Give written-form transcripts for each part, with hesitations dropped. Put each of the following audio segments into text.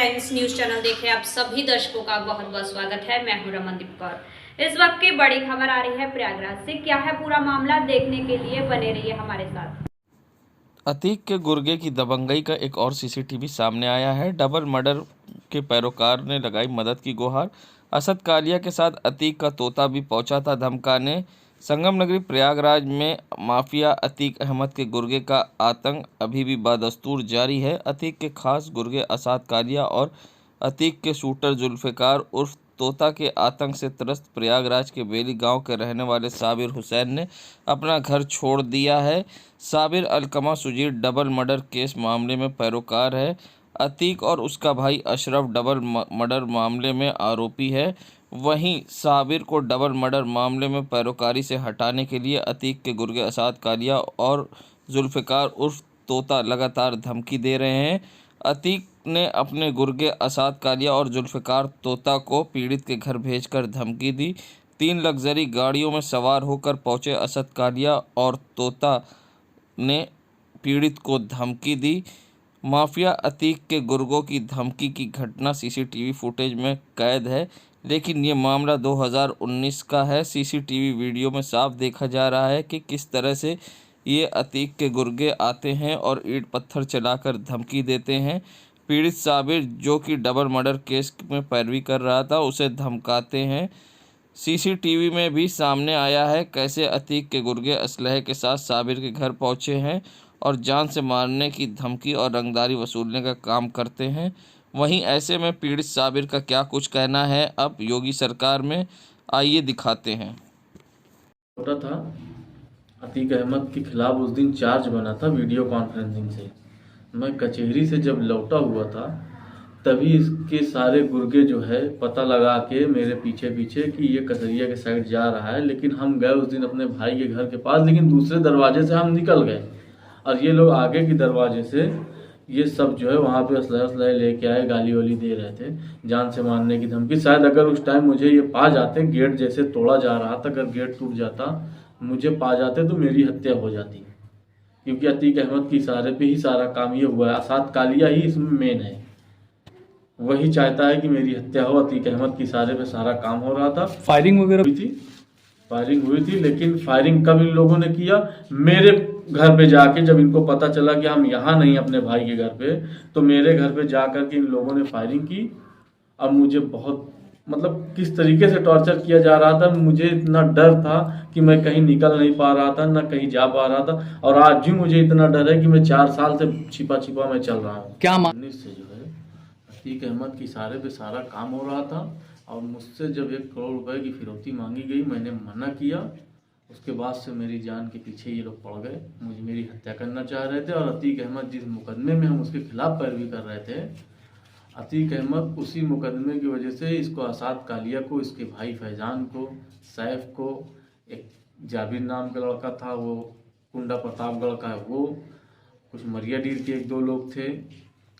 Friends, news channel देखे आप सभी दर्शकों का बहुत बहुत स्वागत है। मैं हूं रमनदीप कौर। इस वक्त की बड़ी खबर आ रही है प्रयागराज से। क्या है पूरा मामला, देखने के लिए बने रहिए हमारे साथ। अतीक के गुर्गे की दबंगई का एक और सीसीटीवी सामने आया है। डबल मर्डर के पैरोकार ने लगाई मदद की गुहार। असद कालिया के साथ अतीक का तोता भी पहुंचा था धमकाने। संगम नगरी प्रयागराज में माफिया अतीक अहमद के गुर्गे का आतंक अभी भी बदस्तूर जारी है। अतीक के खास गुर्गे असद कालिया और अतीक के शूटर जुल्फ़िकार उर्फ तोता के आतंक से त्रस्त प्रयागराज के बेली गांव के रहने वाले साबिर हुसैन ने अपना घर छोड़ दिया है। साबिर अलकमा सुजीर डबल मर्डर केस मामले में पैरोकार है। अतीक और उसका भाई अशरफ डबल मर्डर मामले में आरोपी है। वहीं साबिर को डबल मर्डर मामले में पैरोकारी से हटाने के लिए अतीक के गुर्गे असद कालिया और जुल्फ़िकार उर्फ तोता लगातार धमकी दे रहे हैं। अतीक ने अपने गुर्गे असद कालिया और जुल्फ़िकार तोता को पीड़ित के घर भेजकर धमकी दी। 3 लग्जरी गाड़ियों में सवार होकर पहुंचे असद कालिया और तोता ने पीड़ित को धमकी दी। माफिया अतीक के गुर्गों की धमकी की घटना सीसीटीवी फुटेज में कैद है, लेकिन ये मामला 2019 का है। सीसीटीवी वीडियो में साफ देखा जा रहा है कि किस तरह से ये अतीक के गुर्गे आते हैं और ईंट पत्थर चलाकर धमकी देते हैं। पीड़ित साबिर, जो कि डबल मर्डर केस में पैरवी कर रहा था, उसे धमकाते हैं। सीसीटीवी में भी सामने आया है कैसे अतीक के गुर्गे असलहे के साथ साबिर के घर पहुंचे हैं और जान से मारने की धमकी और रंगदारी वसूलने का काम करते हैं। वहीं ऐसे में पीड़ित साबिर का क्या कुछ कहना है अब योगी सरकार में, आइए दिखाते हैं। छोटा था, अतीक अहमद के खिलाफ उस दिन चार्ज बना था वीडियो कॉन्फ्रेंसिंग से। मैं कचहरी से जब लौटा हुआ था तभी इसके सारे गुर्गे जो है पता लगा के मेरे पीछे पीछे कि ये कसरिया के साइड जा रहा है। लेकिन हम गए उस दिन अपने भाई के घर के पास, लेकिन दूसरे दरवाजे से हम निकल गए और ये लोग आगे के दरवाजे से ये सब जो है वहाँ पे असलहे लेके आए, गाली वाली दे रहे थे, जान से मारने की धमकी। शायद अगर उस टाइम मुझे ये पा जाते, गेट जैसे तोड़ा जा रहा था, अगर गेट टूट जाता, मुझे पा जाते तो मेरी हत्या हो जाती, क्योंकि अतीक अहमद के इशारे पे ही सारा काम ये हुआ है। असद कालिया ही इसमें मेन है, वही चाहता है कि मेरी हत्या हो। अतीक अहमद के इशारे पे सारा काम हो रहा था। फायरिंग वगैरह फायरिंग हुई थी, लेकिन फायरिंग कब इन लोगों ने किया? मेरे घर पे जाके, जब इनको पता चला कि हम यहाँ नहीं अपने भाई के घर पे, तो मेरे घर पे जाकर के इन लोगों ने फायरिंग की। अब मुझे बहुत किस तरीके से टॉर्चर किया जा रहा था, मुझे इतना डर था कि मैं कहीं निकल नहीं पा रहा था, ना कहीं जा पा रहा था। और आज भी मुझे इतना डर है कि मैं 4 साल से छिपा छिपा मैं चल रहा हूँ। क्या 19 से जो है अतीक अहमद के इशारे पे सारा काम हो रहा था और मुझसे जब 1 करोड़ रुपए की फिरौती मांगी गई, मैंने मना किया। उसके बाद से मेरी जान के पीछे ये लोग पड़ गए, मुझे मेरी हत्या करना चाह रहे थे। और अतीक अहमद जिस मुकदमे में हम उसके खिलाफ पैरवी कर रहे थे, अतीक अहमद उसी मुकदमे की वजह से इसको असद कालिया को, इसके भाई फैजान को, सैफ को, एक जाबिर नाम का लड़का था, वो कुंडा प्रतापगढ़ का है, वो कुछ मरिया डीर के 1-2 लोग थे,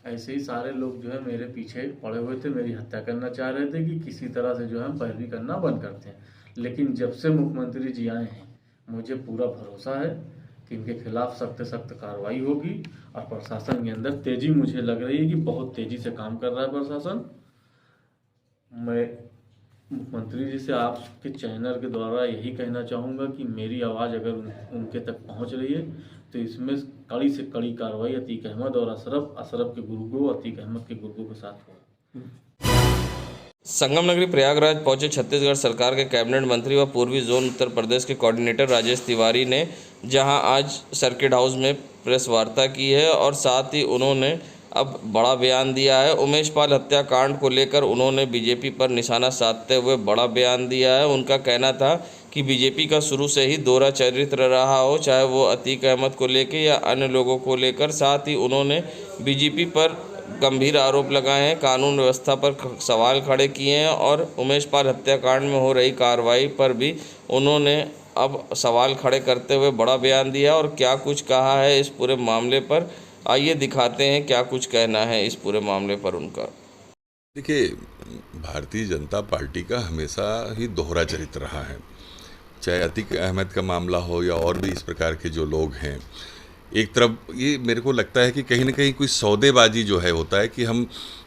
ऐसे ही सारे लोग जो है मेरे पीछे पड़े हुए थे, मेरी हत्या करना चाह रहे थे कि किसी तरह से जो है हम पैरवी करना बंद करते हैं। लेकिन जब से मुख्यमंत्री जी आए हैं, मुझे पूरा भरोसा है कि इनके खिलाफ सख्त सख्त कार्रवाई होगी। और प्रशासन के अंदर तेजी मुझे लग रही है कि बहुत तेजी से काम कर रहा है प्रशासन। मैं मुख्यमंत्री जी से आपके चैनल के द्वारा यही कहना चाहूँगा कि मेरी आवाज़ अगर उनके तक पहुँच रही है तो इसमें कड़ी से कड़ी कार्रवाई अतीक अहमद और अशरफ के गुर्गों, अतीक अहमद के गुर्गों के साथ हो। संगम नगरी प्रयागराज पहुंचे छत्तीसगढ़ सरकार के कैबिनेट मंत्री व पूर्वी जोन उत्तर प्रदेश के कोऑर्डिनेटर राजेश तिवारी ने, जहां आज सर्किट हाउस में प्रेस वार्ता की है और साथ ही उन्होंने अब बड़ा बयान दिया है। उमेश पाल हत्याकांड को लेकर उन्होंने बीजेपी पर निशाना साधते हुए बड़ा बयान दिया है। उनका कहना था कि बीजेपी का शुरू से ही दोहरा चरित्र रहा हो, चाहे वो अतीक अहमद को लेकर या अन्य लोगों को लेकर। साथ ही उन्होंने बीजेपी पर गंभीर आरोप लगाए हैं, कानून व्यवस्था पर सवाल खड़े किए हैं और उमेश पाल हत्याकांड में हो रही कार्रवाई पर भी उन्होंने अब सवाल खड़े करते हुए बड़ा बयान दिया। और क्या कुछ कहा है इस पूरे मामले पर, आइए दिखाते हैं क्या कुछ कहना है इस पूरे मामले पर उनका। देखिए, भारतीय जनता पार्टी का हमेशा ही दोहरा चरित्र रहा है, चाहे अतीक अहमद का मामला हो या और भी इस प्रकार के जो लोग हैं। एक तरफ ये मेरे को लगता है कि कहीं ना कहीं कोई सौदेबाजी जो है होता है कि हम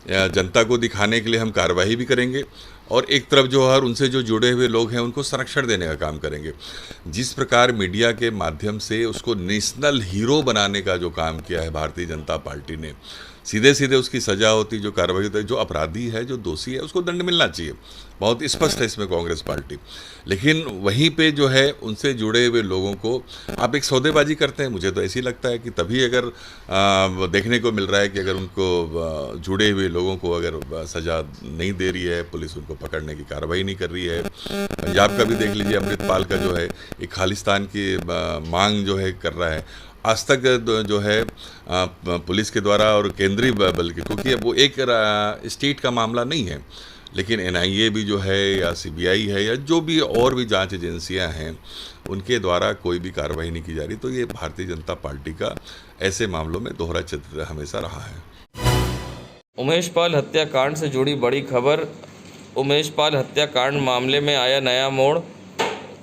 जनता को दिखाने के लिए हम कार्रवाई भी करेंगे और एक तरफ जो है उनसे जो जुड़े हुए लोग हैं उनको संरक्षण देने का काम करेंगे। जिस प्रकार मीडिया के माध्यम से उसको नेशनल हीरो बनाने का जो काम किया है भारतीय जनता पार्टी ने, सीधे सीधे उसकी सज़ा होती, जो कार्रवाई होती है, जो अपराधी है, जो दोषी है, उसको दंड मिलना चाहिए। बहुत स्पष्ट है इसमें कांग्रेस पार्टी। लेकिन वहीं पे जो है उनसे जुड़े हुए लोगों को आप एक सौदेबाजी करते हैं। मुझे तो ऐसी लगता है कि तभी अगर देखने को मिल रहा है कि अगर उनको जुड़े हुए लोगों को अगर सज़ा नहीं दे रही है, पुलिस उनको पकड़ने की कार्रवाई नहीं कर रही है। पंजाब का भी देख लीजिए, अमृतपाल का जो है एक खालिस्तान की मांग जो है कर रहा है। आज तक जो है पुलिस के द्वारा और केंद्रीय बल के, क्योंकि अब वो एक स्टेट का मामला नहीं है, लेकिन एनआईए भी जो है या सीबीआई है या जो भी और भी जांच एजेंसियां हैं उनके द्वारा कोई भी कार्रवाई नहीं की जा रही। तो ये भारतीय जनता पार्टी का ऐसे मामलों में दोहरा चित्र हमेशा रहा है। उमेश पाल हत्याकांड से जुड़ी बड़ी खबर। उमेश पाल हत्याकांड मामले में आया नया मोड़।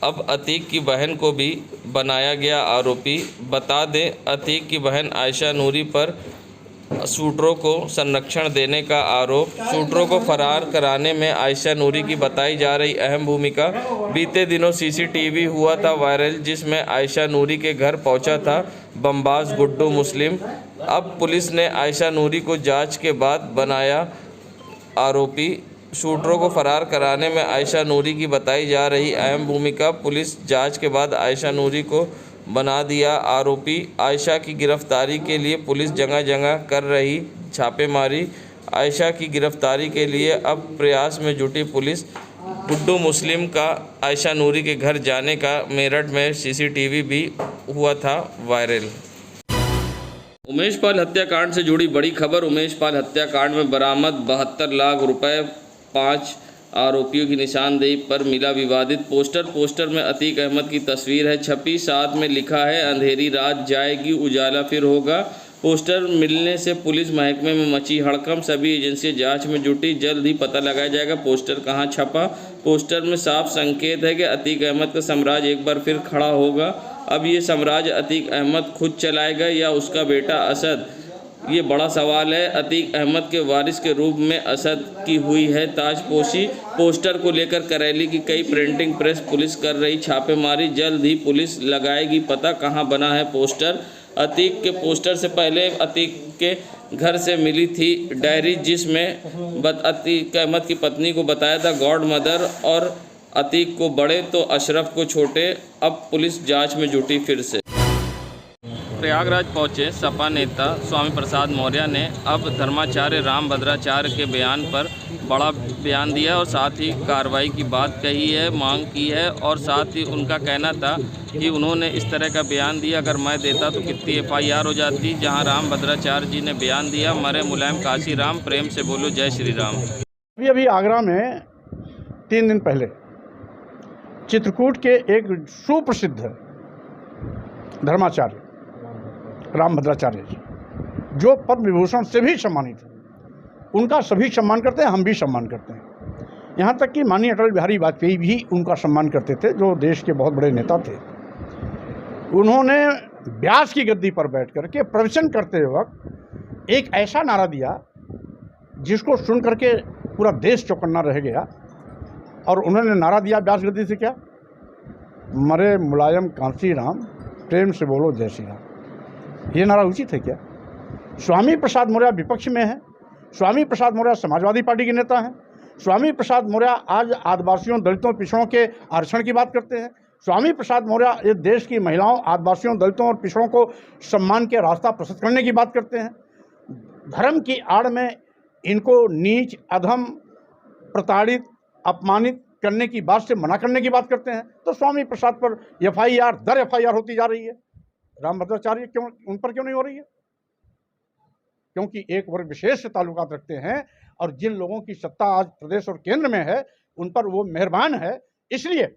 अब अतीक की बहन को भी बनाया गया आरोपी। बता दें, अतीक की बहन आयशा नूरी पर शूटरों को संरक्षण देने का आरोप। शूटरों को फरार कराने में आयशा नूरी की बताई जा रही अहम भूमिका। बीते दिनों सीसीटीवी हुआ था वायरल, जिसमें आयशा नूरी के घर पहुंचा था बमबाज गुड्डू मुस्लिम। अब पुलिस ने आयशा नूरी को जांच के बाद बनाया आरोपी। शूटरों को फरार कराने में आयशा नूरी की बताई जा रही अहम भूमिका। पुलिस जांच के बाद आयशा नूरी को बना दिया आरोपी। आयशा की गिरफ्तारी के लिए पुलिस जगह जगह कर रही छापेमारी। आयशा की गिरफ्तारी के लिए अब प्रयास में जुटी पुलिस। गुड्डू मुस्लिम का आयशा नूरी के घर जाने का मेरठ में सीसीटीवी भी हुआ था वायरल। उमेश पाल हत्याकांड से जुड़ी बड़ी खबर। उमेश पाल हत्याकांड में बरामद 72 लाख रुपए, 5 आरोपियों की निशानदेही पर मिला विवादित पोस्टर। पोस्टर में अतीक अहमद की तस्वीर है छपी, साथ में लिखा है अंधेरी रात जाएगी उजाला फिर होगा। पोस्टर मिलने से पुलिस महकमे में मची हड़कंप। सभी एजेंसियां जांच में जुटी। जल्द ही पता लगाया जाएगा पोस्टर कहां छपा। पोस्टर में साफ संकेत है कि अतीक अहमद का साम्राज्य एक बार फिर खड़ा होगा। अब ये साम्राज्य अतीक अहमद खुद चलाएगा या उसका बेटा असद, ये बड़ा सवाल है। अतीक अहमद के वारिस के रूप में असद की हुई है ताजपोशी। पोस्टर को लेकर करेली की कई प्रिंटिंग प्रेस पुलिस कर रही छापेमारी। जल्द ही पुलिस लगाएगी पता कहां बना है पोस्टर। अतीक के पोस्टर से पहले अतीक के घर से मिली थी डायरी, जिसमें अतीक अहमद की पत्नी को बताया था गॉड मदर और अतीक को बड़े तो अशरफ को छोटे। अब पुलिस जांच में जुटी फिर से। प्रयागराज पहुंचे सपा नेता स्वामी प्रसाद मौर्य ने अब धर्माचार्य रामभद्राचार्य के बयान पर बड़ा बयान दिया और साथ ही कार्रवाई की बात कही है, मांग की है। और साथ ही उनका कहना था कि उन्होंने इस तरह का बयान दिया, अगर मैं देता तो कितनी FIR हो जाती। जहां रामभद्राचार्य जी ने बयान दिया, मरे मुलायम काशी राम, प्रेम से बोलो जय श्री राम। अभी आगरा में 3 दिन पहले चित्रकूट के एक सुप्रसिद्ध धर्माचार्य रामभद्राचार्य जी, जो पद्म विभूषण से भी सम्मानित हैं, उनका सभी सम्मान करते हैं, हम भी सम्मान करते हैं। यहाँ तक कि माननीय अटल बिहारी वाजपेयी भी उनका सम्मान करते थे, जो देश के बहुत बड़े नेता थे। उन्होंने व्यास की गद्दी पर बैठ कर के प्रवचन करते वक्त एक ऐसा नारा दिया जिसको सुन करके पूरा देश चौकन्ना रह गया। और उन्होंने नारा दिया व्यास गद्दी से, क्या? मरे मुलायम कांसी राम, प्रेम से बोलो जय श्री राम। ये नारा उचित है क्या? स्वामी प्रसाद मौर्य विपक्ष में है। स्वामी प्रसाद मौर्य समाजवादी पार्टी के नेता हैं। स्वामी प्रसाद मौर्य आज आदिवासियों, दलितों, पिछड़ों के आरक्षण की बात करते हैं। स्वामी प्रसाद मौर्य इस देश की महिलाओं, आदिवासियों, दलितों और पिछड़ों को सम्मान के रास्ता प्रशस्त करने की बात करते हैं। धर्म की आड़ में इनको नीच, अधम, प्रताड़ित, अपमानित करने की बात से मना करने की बात करते हैं। तो स्वामी प्रसाद पर FIR दर FIR होती जा रही है। रामभद्राचार्य क्यों, उन पर क्यों नहीं हो रही है? क्योंकि एक वर्ग विशेष से ताल्लुकात रखते हैं और जिन लोगों की सत्ता आज प्रदेश और केंद्र में है उन पर वो मेहरबान है। इसलिए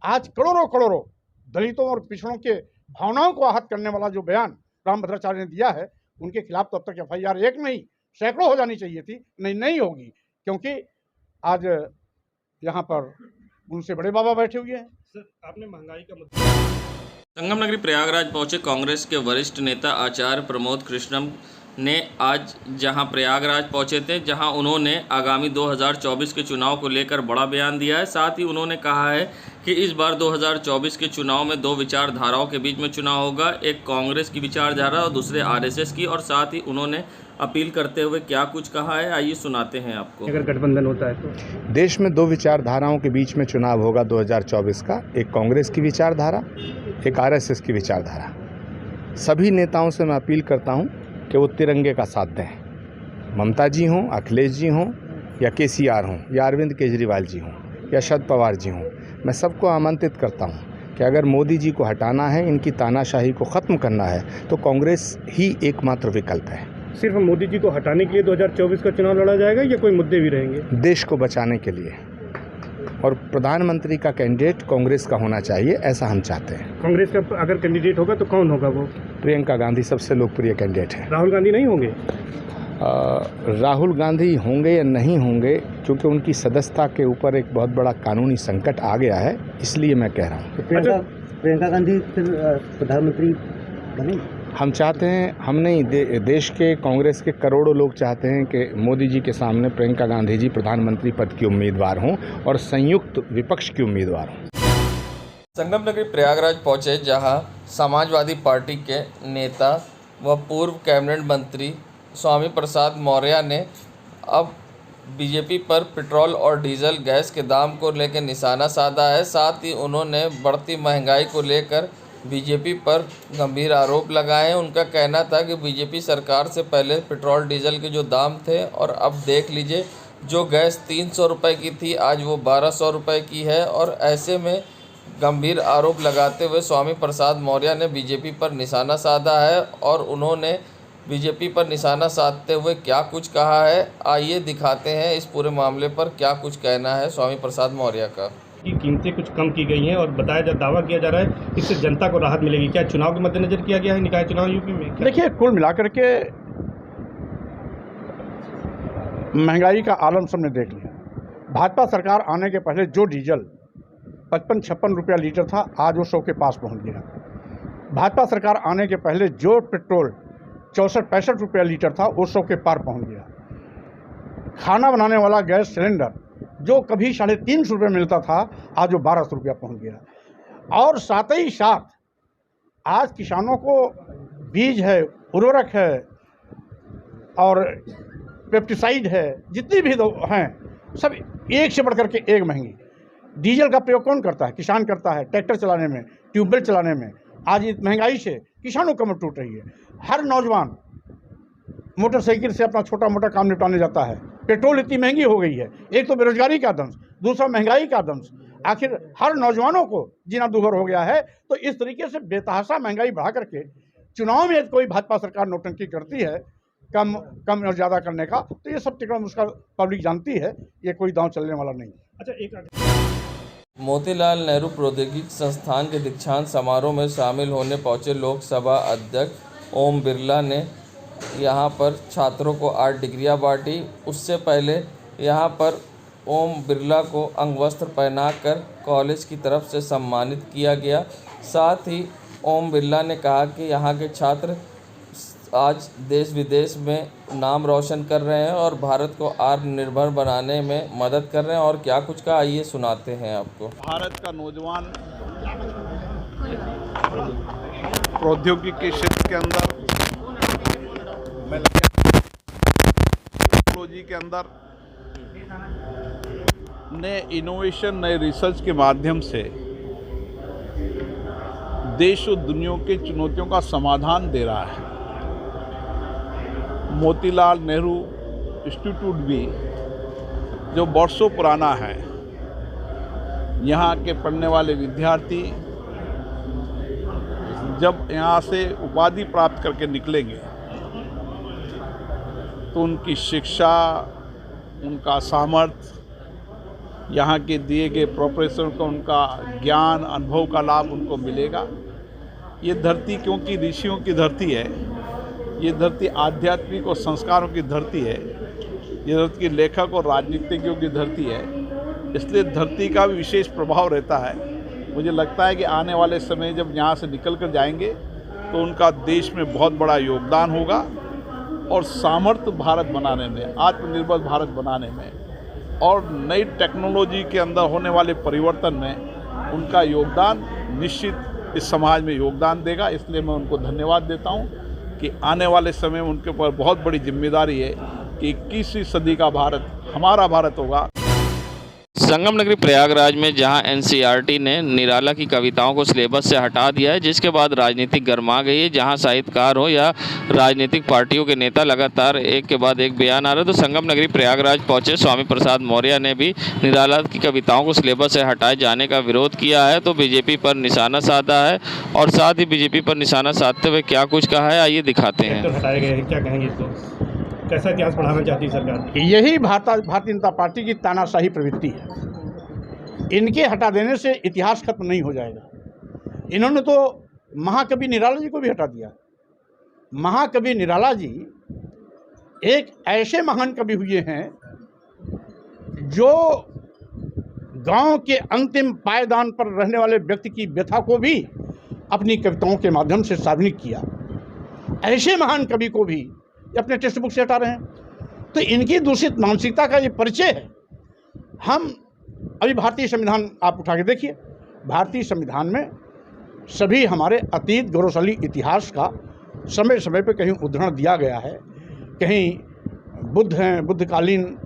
आज करोड़ों करोड़ों दलितों और पिछड़ों के भावनाओं को आहत करने वाला जो बयान रामभद्राचार्य ने दिया है, उनके खिलाफ तो अब तक FIR एक नहीं सैकड़ों हो जानी चाहिए थी। नहीं होगी, क्योंकि आज यहाँ पर उनसे बड़े बाबा बैठे हुए हैं। सर, आपने महंगाई का मुद्दा संगम नगरी प्रयागराज पहुंचे कांग्रेस के वरिष्ठ नेता आचार्य प्रमोद कृष्णम ने आज जहां प्रयागराज पहुंचे थे, जहां उन्होंने आगामी 2024 के चुनाव को लेकर बड़ा बयान दिया है। साथ ही उन्होंने कहा है कि इस बार 2024 के चुनाव में दो विचारधाराओं के बीच में चुनाव होगा, एक कांग्रेस की विचारधारा और दूसरे आरएसएस की। और साथ ही उन्होंने अपील करते हुए क्या कुछ कहा है, आइए सुनाते हैं आपको। अगर गठबंधन होता है तो देश में दो विचारधाराओं के बीच में चुनाव होगा 2024 का, एक कांग्रेस की विचारधारा, एक आरएसएस की विचारधारा। सभी नेताओं से मैं अपील करता हूं कि वो तिरंगे का साथ दें। ममता जी हों, अखिलेश जी हों या केसीआर हों या अरविंद केजरीवाल जी हों या शरद पवार जी हों, मैं सबको आमंत्रित करता हूं कि अगर मोदी जी को हटाना है, इनकी तानाशाही को ख़त्म करना है, तो कांग्रेस ही एकमात्र विकल्प है। सिर्फ मोदी जी को हटाने के लिए 2024 का चुनाव लड़ा जाएगा या कोई मुद्दे भी रहेंगे? देश को बचाने के लिए, और प्रधानमंत्री का कैंडिडेट कांग्रेस का होना चाहिए, ऐसा हम चाहते हैं। कांग्रेस का अगर कैंडिडेट होगा तो कौन होगा वो? प्रियंका गांधी सबसे लोकप्रिय कैंडिडेट है। राहुल गांधी नहीं होंगे? राहुल गांधी होंगे या नहीं होंगे, क्योंकि उनकी सदस्यता के ऊपर एक बहुत बड़ा कानूनी संकट आ गया है, इसलिए मैं कह रहा हूँ। प्रियंका गांधी फिर प्रधानमंत्री बनेंगे? हम चाहते हैं, हम नहीं, देश के कांग्रेस के करोड़ों लोग चाहते हैं कि मोदी जी के सामने प्रियंका गांधी जी प्रधानमंत्री पद की उम्मीदवार हों और संयुक्त विपक्ष की उम्मीदवार हों। संगम नगरी प्रयागराज पहुंचे, जहां समाजवादी पार्टी के नेता व पूर्व कैबिनेट मंत्री स्वामी प्रसाद मौर्य ने अब बीजेपी पर पेट्रोल और डीजल गैस के दाम को लेकर निशाना साधा है। साथ ही उन्होंने बढ़ती महंगाई को लेकर बीजेपी पर गंभीर आरोप लगाए हैं। उनका कहना था कि बीजेपी सरकार से पहले पेट्रोल डीजल के जो दाम थे, और अब देख लीजिए, जो गैस 300 रुपये की थी आज वो 1200 रुपये की है। और ऐसे में गंभीर आरोप लगाते हुए स्वामी प्रसाद मौर्य ने बीजेपी पर निशाना साधा है। और उन्होंने बीजेपी पर निशाना साधते हुए क्या कुछ कहा है, आइए दिखाते हैं इस पूरे मामले पर क्या कुछ कहना है स्वामी प्रसाद मौर्य का। की कीमतें कुछ कम की गई हैं और दावा किया जा रहा है इससे जनता को राहत मिलेगी। क्या चुनाव के मद्देनजर किया गया है निकाय चुनाव यूपी में? देखिए, कुल मिलाकर के महंगाई का आलम सबने देख लिया। भाजपा सरकार आने के पहले जो डीजल 55-56 रुपया लीटर था, आज वो 100 के पास पहुंच गया। भाजपा सरकार आने के पहले जो पेट्रोल 64-65 रुपया लीटर था, वो 100 के पार पहुंच गया। खाना बनाने वाला गैस सिलेंडर जो कभी 350 रुपये मिलता था, आज वो 1200 रुपया पहुँच गया। और साथ ही साथ आज किसानों को बीज है, उर्वरक है और पेस्टिसाइड है, जितनी भी हैं सब एक से बढ़ करके एक महंगी। डीजल का प्रयोग कौन करता है? किसान करता है, ट्रैक्टर चलाने में, ट्यूबवेल चलाने में। आज इस महंगाई से किसानों कमर टूट रही है। हर नौजवान मोटरसाइकिल से अपना छोटा मोटा काम निपटाने जाता है। पेट्रोल इतनी महंगी हो गई है, एक तो बेरोजगारी का दंश, दूसरा महंगाई का दंश। आखिर हर नौजवानों को जीना दुभर हो गया है। तो इस तरीके से बेतहाशा महंगाई बढ़ा करके चुनाव में कोई भाजपा सरकार नौटंकी करती है कम और ज़्यादा करने का, तो ये सब टिकट उसका पब्लिक जानती है, ये कोई दांव चलने वाला नहीं। अच्छा, मोतीलाल नेहरू प्रौद्योगिकी संस्थान के दीक्षांत समारोह में शामिल होने पहुंचे लोकसभा अध्यक्ष ओम बिरला ने यहाँ पर छात्रों को 8 डिग्रियाँ बांटी। उससे पहले यहाँ पर ओम बिरला को अंगवस्त्र पहनाकर कॉलेज की तरफ से सम्मानित किया गया। साथ ही ओम बिरला ने कहा कि यहाँ के छात्र आज देश विदेश में नाम रोशन कर रहे हैं और भारत को आत्मनिर्भर बनाने में मदद कर रहे हैं। और क्या कुछ का, आइए सुनाते हैं आपको। भारत का नौजवान प्रौद्योगिकी के क्षेत्र के अंदर, टेक्नोलॉजी के अंदर नए इनोवेशन, नए रिसर्च के माध्यम से देश और दुनिया की चुनौतियों का समाधान दे रहा है। मोतीलाल नेहरू इंस्टीट्यूट भी जो वर्षों पुराना है, यहाँ के पढ़ने वाले विद्यार्थी जब यहाँ से उपाधि प्राप्त करके निकलेंगे तो उनकी शिक्षा, उनका सामर्थ्य, यहाँ के दिए गए प्रोफेसर को उनका ज्ञान, अनुभव का लाभ उनको मिलेगा। ये धरती क्योंकि ऋषियों की धरती है, ये धरती आध्यात्मिक और संस्कारों की धरती है, ये धरती लेखक और राजनीतिज्ञों की धरती है, इसलिए धरती का भी विशेष प्रभाव रहता है मुझे लगता है कि आने वाले समय जब यहाँ से निकल कर जाएंगे तो उनका देश में बहुत बड़ा योगदान होगा और सामर्थ्य भारत बनाने में, आत्मनिर्भर भारत बनाने में और नई टेक्नोलॉजी के अंदर होने वाले परिवर्तन में उनका योगदान निश्चित इस समाज में योगदान देगा। इसलिए मैं उनको धन्यवाद देता हूँ कि आने वाले समय में उनके ऊपर बहुत बड़ी जिम्मेदारी है कि 21वीं सदी का भारत हमारा भारत होगा। संगम नगरी प्रयागराज में जहां एनसीईआरटी ने निराला की कविताओं को सिलेबस से हटा दिया है, जिसके बाद राजनीति गर्मा गई है। जहां साहित्यकार हो या राजनीतिक पार्टियों के नेता लगातार एक के बाद एक बयान आ रहे, तो संगम नगरी प्रयागराज पहुंचे स्वामी प्रसाद मौर्य ने भी निराला की कविताओं को सिलेबस से हटाए जाने का विरोध किया है, तो बीजेपी पर निशाना साधा है। और साथ ही बीजेपी पर निशाना साधते हुए क्या कुछ कहा है, आइए दिखाते हैं। हटाए गए हैं, क्या कहेंगे इसको? कैसा इतिहास पढ़ाना चाहती है सरकार? यही भारतीय जनता पार्टी की तानाशाही प्रवृत्ति है। इनके हटा देने से इतिहास खत्म नहीं हो जाएगा। इन्होंने तो महाकवि निराला जी को भी हटा दिया। महाकवि निराला जी एक ऐसे महान कवि हुए हैं जो गांव के अंतिम पायदान पर रहने वाले व्यक्ति की व्यथा को भी अपनी कविताओं के माध्यम से सार्वजनिक किया। ऐसे महान कवि को भी अपने टेक्स्ट बुक से हटा रहे हैं, तो इनकी दूषित मानसिकता का ये परिचय है। हम अभी भारतीय संविधान आप उठा के देखिए, भारतीय संविधान में सभी हमारे अतीत गौरवशाली इतिहास का समय समय पे कहीं उद्धरण दिया गया है। कहीं बुद्ध हैं, बुद्धकालीन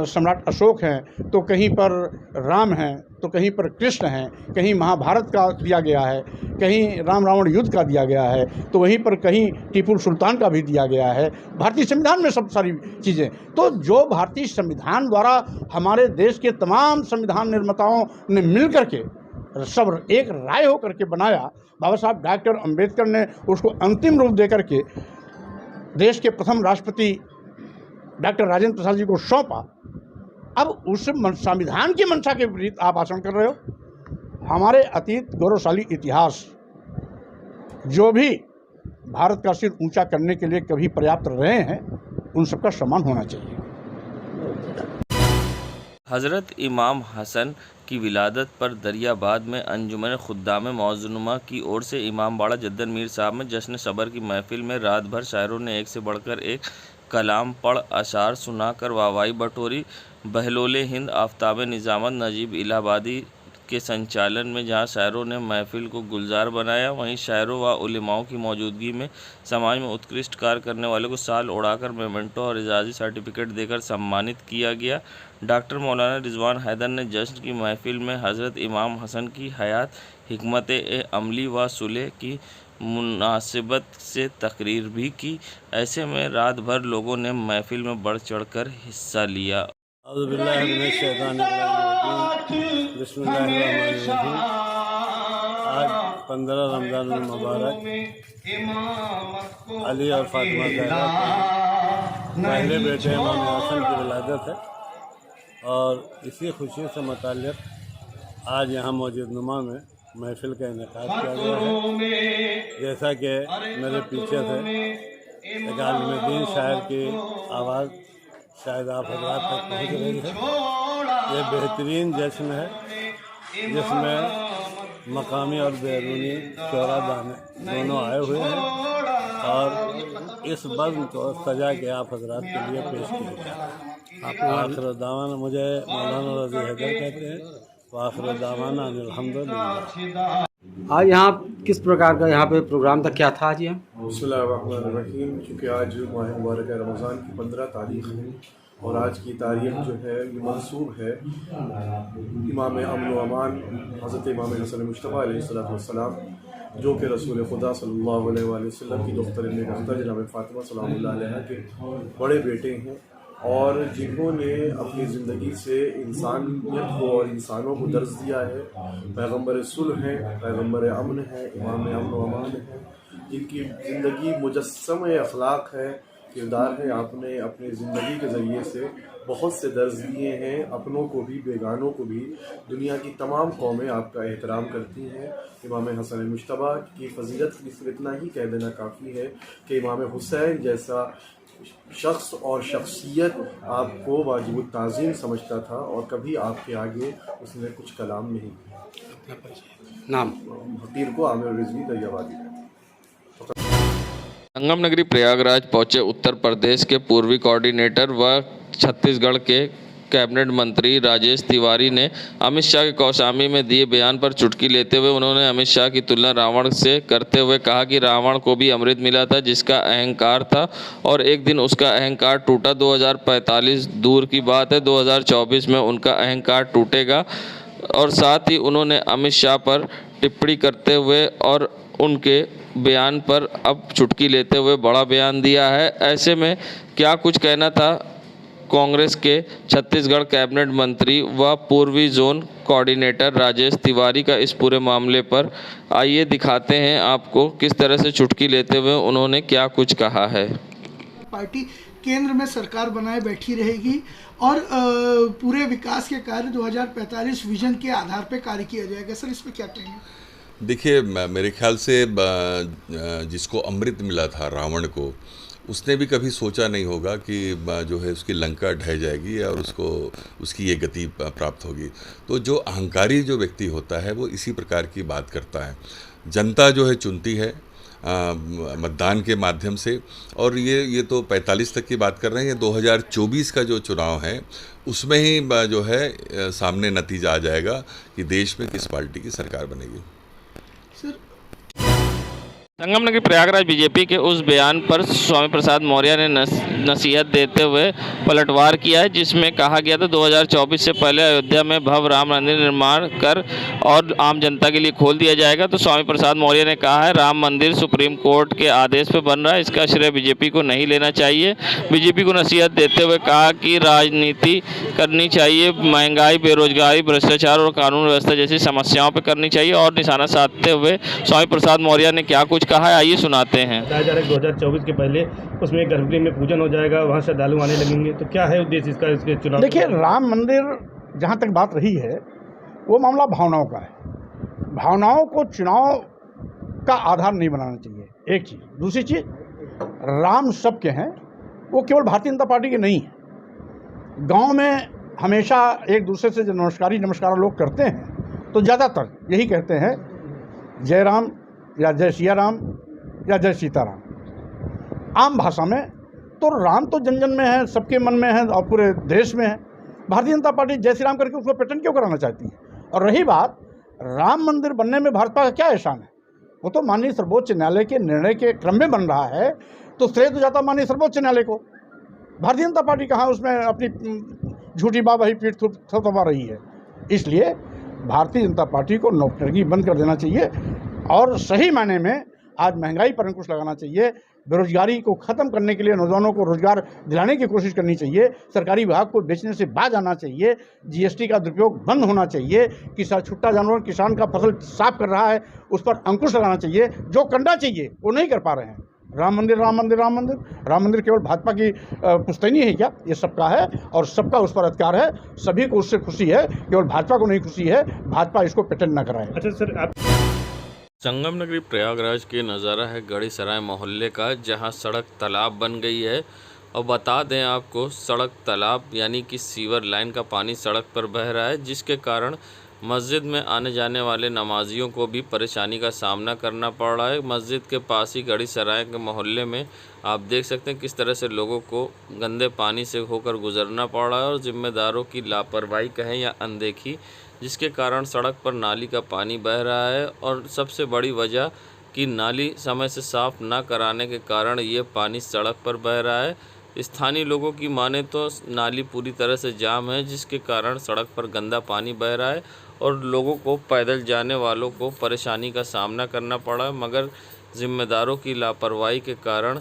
सम्राट अशोक हैं, तो कहीं पर राम हैं, तो कहीं पर कृष्ण हैं, कहीं महाभारत का दिया गया है, कहीं राम रावण युद्ध का दिया गया है, तो वहीं पर कहीं टीपू सुल्तान का भी दिया गया है। भारतीय संविधान में सब सारी चीज़ें, तो जो भारतीय संविधान द्वारा हमारे देश के तमाम संविधान निर्माताओं ने मिल करके सब एक राय हो करके बनाया, बाबा साहब डॉक्टर अम्बेडकर ने उसको अंतिम रूप दे करके देश के प्रथम राष्ट्रपति डॉक्टर राजेंद्र प्रसाद जी को सौंपा। अब उस संविधान की मंशा के विपरीत आप आचरण कर रहे हो। हमारे अतीत गौरवशाली इतिहास जो भी भारत का सिर ऊंचा करने के लिए कभी पर्याप्त रहे हैं, उन सबका सम्मान होना चाहिए। हज़रत इमाम हसन की विलादत पर दरियाबाद में अंजुमन खुद्दाम मौज़ूनुमा की ओर से इमामबाड़ा जद्दन मीर साहब में जश्न सबर की महफिल में रात भर शायरों ने एक से बढ़कर एक कलाम पढ़, अशार सुनाकर वाहवाही बटोरी। बहलोले हिंद आफ्ताब निज़ामत नजीब इलाहाबादी के संचालन में जहां शायरों ने महफिल को गुलजार बनाया, वहीं शायरों व उलेमाओं की मौजूदगी में समाज में उत्कृष्ट कार्य करने वालों को साल उड़ाकर मेमेंटो और एजाज़ी सर्टिफिकेट देकर सम्मानित किया गया। डॉक्टर मौलाना रिजवान हैदर ने जश्न की महफिल में हज़रत इमाम हसन की हयात, हिकमत अमली व सुलह की मुनासिबत से तकरीर भी की। ऐसे में रात भर लोगों ने महफिल में बढ़ चढ़कर हिस्सा लिया। आज 15 रमज़ान मुबारक अली और फातिमा ज़हरा पहले बेटे इमाम हसन की विलादत है और इसी खुशी से मुताल्लिक़ आज यहाँ मौजूदनुमा में महफिल का इनेकाद किया गया है। जैसा कि मेरे पीछे से एक आलिम-ए-दीन शायर की आवाज़ शायद आप हज़रात तक पहुँच रही है। ये बेहतरीन जश्न है जिसमें मकामी और बैरूनी शोरा दोनों आए हुए हैं और इस बज़्म को सजा के आप हज़रात के लिए पेश किया गया है। आखिर दावाना मुझे मौलाना रज़ी हैदर कहते हैं। आखिर दावाना अल्हम्दुलिल्लाह। आज यहाँ किस प्रकार का यहाँ पे प्रोग्राम था, क्या था आज यहाँ? बिस्मिल्लाहिर्रहमानिर्रहीम। चूँकि आज माह मुबारक रमज़ान की 15 तारीख़ है और आज की तारीख़ जो है ये मंसूब है इमाम अमन व अमान हज़रत इमाम हसन मुश्तबा अलैहिस्सलाम, जो कि रसूल खुदा सल्लल्लाहु अलैहि वसल्लम की दुख्तर नेक अख्तर जनाब फ़ातिमा सलामुल्लाह अलैहा के बड़े बेटे हैं और जिन्होंने अपनी ज़िंदगी से इंसानियत को और इंसानों को दर्ज दिया है। पैगम्बर सुलह हैं, पैगम्बर अमन है, इमाम अमन व अमान है, जिनकी ज़िंदगी मुजस्सम अखलाक है, किरदार है। आपने अपनी ज़िंदगी के ज़रिए से बहुत से दर्ज दिए हैं, अपनों को भी बेगानों को भी। दुनिया की तमाम कौमें आपका एहतराम करती हैं। इमाम हसन मुश्तबा की फ़जीलत सिर्फ इतना ही कह देना काफ़ी है कि इमाम हुसैन जैसा शख्स और शख्सियत आपको वाजिब ताज़ीम समझता था और कभी आपके आगे उसने कुछ कलाम नहीं किया। नाम पीर को आमिर रिजवी दरियाबादी। संगम नगरी प्रयागराज पहुंचे उत्तर प्रदेश के पूर्वी कोऑर्डिनेटर व छत्तीसगढ़ के कैबिनेट मंत्री राजेश तिवारी ने अमित शाह के कौशाम्बी में दिए बयान पर चुटकी लेते हुए उन्होंने अमित शाह की तुलना रावण से करते हुए कहा कि रावण को भी अमृत मिला था जिसका अहंकार था और एक दिन उसका अहंकार टूटा। 2045 दूर की बात है, 2024 में उनका अहंकार टूटेगा। और साथ ही उन्होंने अमित शाह पर टिप्पणी करते हुए और उनके बयान पर अब चुटकी लेते हुए बड़ा बयान दिया है। ऐसे में क्या कुछ कहना था कांग्रेस के छत्तीसगढ़ कैबिनेट मंत्री व पूर्वी जोन कोऑर्डिनेटर राजेश तिवारी का इस पूरे मामले पर, आइए दिखाते हैं आपको किस तरह से चुटकी लेते हुए उन्होंने क्या कुछ कहा है। पार्टी केंद्र में सरकार बनाए बैठी रहेगी और पूरे विकास के कार्य 2045 विजन के आधार पर कार्य किया जाएगा। सर, इस पर क्या कहेंगे? देखिए, मेरे ख्याल से जिसको अमृत मिला था रावण को, उसने भी कभी सोचा नहीं होगा कि जो है उसकी लंका ढह जाएगी और उसकी ये गति प्राप्त होगी। तो जो अहंकारी जो व्यक्ति होता है वो इसी प्रकार की बात करता है। जनता जो है चुनती है मतदान के माध्यम से, और ये तो 45 तक की बात कर रहे हैं। 2024 का जो चुनाव है उसमें ही जो है सामने नतीजा आ जाएगा कि देश में किस पार्टी की सरकार बनेगी। संगम नगरी प्रयागराज बीजेपी के उस बयान पर स्वामी प्रसाद मौर्य ने नसीहत देते हुए पलटवार किया है जिसमें कहा गया था 2024 से पहले अयोध्या में भव्य राम मंदिर निर्माण कर और आम जनता के लिए खोल दिया जाएगा। तो स्वामी प्रसाद मौर्य ने कहा है राम मंदिर सुप्रीम कोर्ट के आदेश पर बन रहा है, इसका श्रेय बीजेपी को नहीं लेना चाहिए। बीजेपी को नसीहत देते हुए कहा कि राजनीति करनी चाहिए, महंगाई, बेरोजगारी, भ्रष्टाचार और कानून व्यवस्था जैसी समस्याओं पर करनी चाहिए। और निशाना साधते हुए स्वामी प्रसाद मौर्य ने क्या कुछ कहा है, आइए सुनाते हैं। 2024 के पहले उसमें गर्भगृह में पूजन हो जाएगा, वहाँ श्रद्धालु आने लगेंगे, तो क्या है उद्देश्य इसका, इसके चुनाव? देखिए, राम मंदिर जहाँ तक बात रही है वो मामला भावनाओं का है। भावनाओं को चुनाव का आधार नहीं बनाना चाहिए, एक चीज़। दूसरी चीज़, राम सबके हैं, वो केवल भारतीय जनता पार्टी के नहीं है। गांव में हमेशा एक दूसरे से जो नमस्कार लोग करते हैं तो ज़्यादातर यही कहते हैं जय राम या जय सिया राम या जय सीताराम। आम भाषा में तो राम तो जन जन में है, सबके मन में है और पूरे देश में है। भारतीय जनता पार्टी जय श्री राम करके उसको पेटेंट क्यों कराना चाहती है? और रही बात राम मंदिर बनने में भाजपा का क्या एहसान है, वो तो माननीय सर्वोच्च न्यायालय के निर्णय के क्रम में बन रहा है, तो श्रेय तो जाता माननीय सर्वोच्च न्यायालय को। भारतीय जनता पार्टी कहाँ उसमें अपनी झूठी बाबाही पीठ थपथपा रही है। इसलिए भारतीय जनता पार्टी को नौटंकी बंद कर देना चाहिए और सही मायने में आज महंगाई पर अंकुश लगाना चाहिए। बेरोजगारी को ख़त्म करने के लिए नौजवानों को रोजगार दिलाने की कोशिश करनी चाहिए। सरकारी विभाग को बेचने से बाज आना चाहिए। जीएसटी का दुरुपयोग बंद होना चाहिए। किसान छुट्टा जानवर किसान का फसल साफ कर रहा है, उस पर अंकुश लगाना चाहिए। जो करना चाहिए वो नहीं कर पा रहे हैं। राम मंदिर राम मंदिर राम मंदिर राम मंदिर केवल भाजपा की पुश्तैनी है क्या? ये सबका है और सबका उस पर अधिकार है। सभी को उससे खुशी है, केवल भाजपा को नहीं खुशी है। भाजपा इसको पेटेंट न कराए। अच्छा सर, आप संगम नगरी प्रयागराज के नज़ारा है गढ़ी सराय मोहल्ले का, जहां सड़क तालाब बन गई है। और बता दें आपको, सड़क तालाब यानी कि सीवर लाइन का पानी सड़क पर बह रहा है, जिसके कारण मस्जिद में आने जाने वाले नमाजियों को भी परेशानी का सामना करना पड़ रहा है। मस्जिद के पास ही गढ़ी सराय के मोहल्ले में आप देख सकते हैं किस तरह से लोगों को गंदे पानी से होकर गुजरना पड़ रहा है और ज़िम्मेदारों की लापरवाही कहें या अनदेखी, जिसके कारण सड़क पर नाली का पानी बह रहा है। और सबसे बड़ी वजह कि नाली समय से साफ़ न कराने के कारण ये पानी सड़क पर बह रहा है। स्थानीय लोगों की माने तो नाली पूरी तरह से जाम है, जिसके कारण सड़क पर गंदा पानी बह रहा है और लोगों को, पैदल जाने वालों को परेशानी का सामना करना पड़ा। मगर ज़िम्मेदारों की लापरवाही के कारण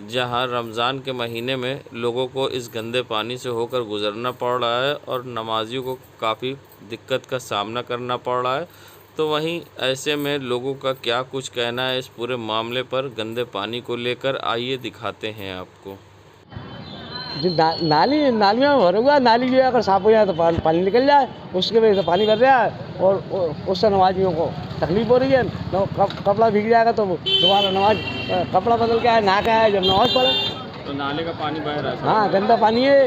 जहां रमज़ान के महीने में लोगों को इस गंदे पानी से होकर गुज़रना पड़ रहा है और नमाजियों को काफ़ी दिक्कत का सामना करना पड़ रहा है, तो वहीं ऐसे में लोगों का क्या कुछ कहना है इस पूरे मामले पर गंदे पानी को लेकर, आइए दिखाते हैं आपको। जो नालियों में भरा हुआ, नाली जो है अगर साफ हो जाए तो पानी निकल जाए, उसके वजह से पानी भर रहा है और उससे नमाजियों को तकलीफ हो रही है। कपड़ा भीग जाएगा तो दोबारा नमाज कपड़ा बदल के आए, नहा के आए, जब नमाज पढ़े तो नाले का पानी बह रहा है? हाँ, गंदा पानी है,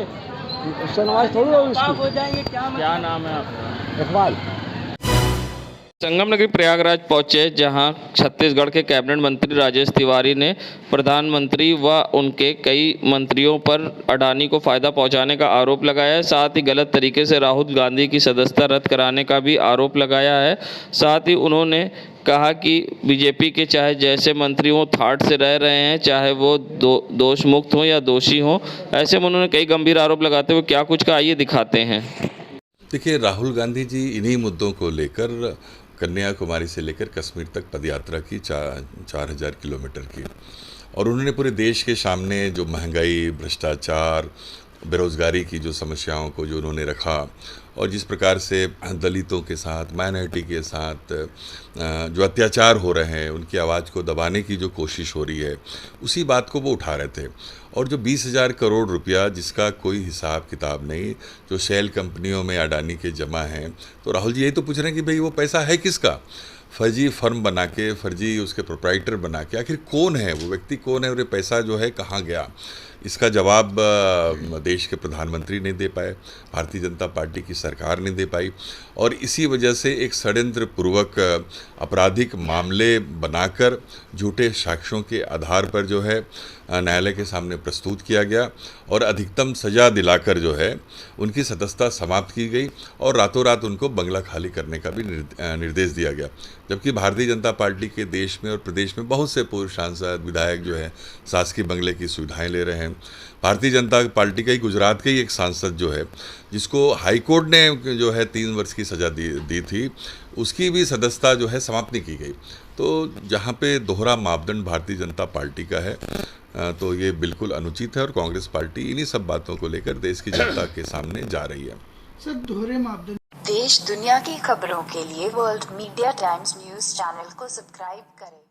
उससे नमाज थोड़ी होगी उसकी। क्या नाम है आपका? इकबाल। संगम नगरी प्रयागराज पहुंचे, जहां छत्तीसगढ़ के कैबिनेट मंत्री राजेश तिवारी ने प्रधानमंत्री व उनके कई मंत्रियों पर अडानी को फ़ायदा पहुंचाने का आरोप लगाया है। साथ ही गलत तरीके से राहुल गांधी की सदस्यता रद्द कराने का भी आरोप लगाया है। साथ ही उन्होंने कहा कि बीजेपी के चाहे जैसे मंत्री हों थाट से रह रहे हैं, चाहे वो दोष मुक्त हों या दोषी हों। ऐसे में उन्होंने कई गंभीर आरोप लगाते हुए क्या कुछ कहा, आइए दिखाते हैं। देखिए, राहुल गांधी जी इन्हीं मुद्दों को लेकर कन्याकुमारी से लेकर कश्मीर तक पदयात्रा की 4000 किलोमीटर की, और उन्होंने पूरे देश के सामने जो महंगाई, भ्रष्टाचार, बेरोज़गारी की जो समस्याओं को जो उन्होंने रखा, और जिस प्रकार से दलितों के साथ, माइनॉरिटी के साथ जो अत्याचार हो रहे हैं, उनकी आवाज़ को दबाने की जो कोशिश हो रही है, उसी बात को वो उठा रहे थे। और जो 20,000 करोड़ रुपया, जिसका कोई हिसाब किताब नहीं, जो शेल कंपनियों में अडानी के जमा हैं, तो राहुल जी यही तो पूछ रहे हैं कि भाई वो पैसा है किसका? फर्जी फर्म बना के, फर्जी उसके प्रोप्राइटर बना के, आखिर कौन है वो व्यक्ति, कौन है, और ये पैसा जो है कहाँ गया? इसका जवाब देश के प्रधानमंत्री नहीं दे पाए, भारतीय जनता पार्टी की सरकार नहीं दे पाई, और इसी वजह से एक षड्यंत्र पूर्वक आपराधिक मामले बनाकर झूठे साक्ष्यों के आधार पर जो है न्यायालय के सामने प्रस्तुत किया गया, और अधिकतम सज़ा दिलाकर जो है उनकी सदस्यता समाप्त की गई, और रातों रात उनको बंगला खाली करने का भी निर्देश दिया गया। जबकि भारतीय जनता पार्टी के देश में और प्रदेश में बहुत से पूर्व सांसद, विधायक जो है शासकीय बंगले की सुविधाएं ले रहे हैं। भारतीय जनता पार्टी का ही गुजरात के ही एक सांसद जो है, जिसको हाईकोर्ट ने जो है 3 वर्ष की सज़ा दी थी, उसकी भी सदस्यता जो है समाप्त नहीं की गई। तो जहाँ पे दोहरा मापदंड भारतीय जनता पार्टी का है, तो ये बिल्कुल अनुचित है, और कांग्रेस पार्टी इन्हीं सब बातों को लेकर देश की जनता के सामने जा रही है। सर, दोहरे मापदंड। देश दुनिया की खबरों के लिए world media times news channel को सब्सक्राइब करें।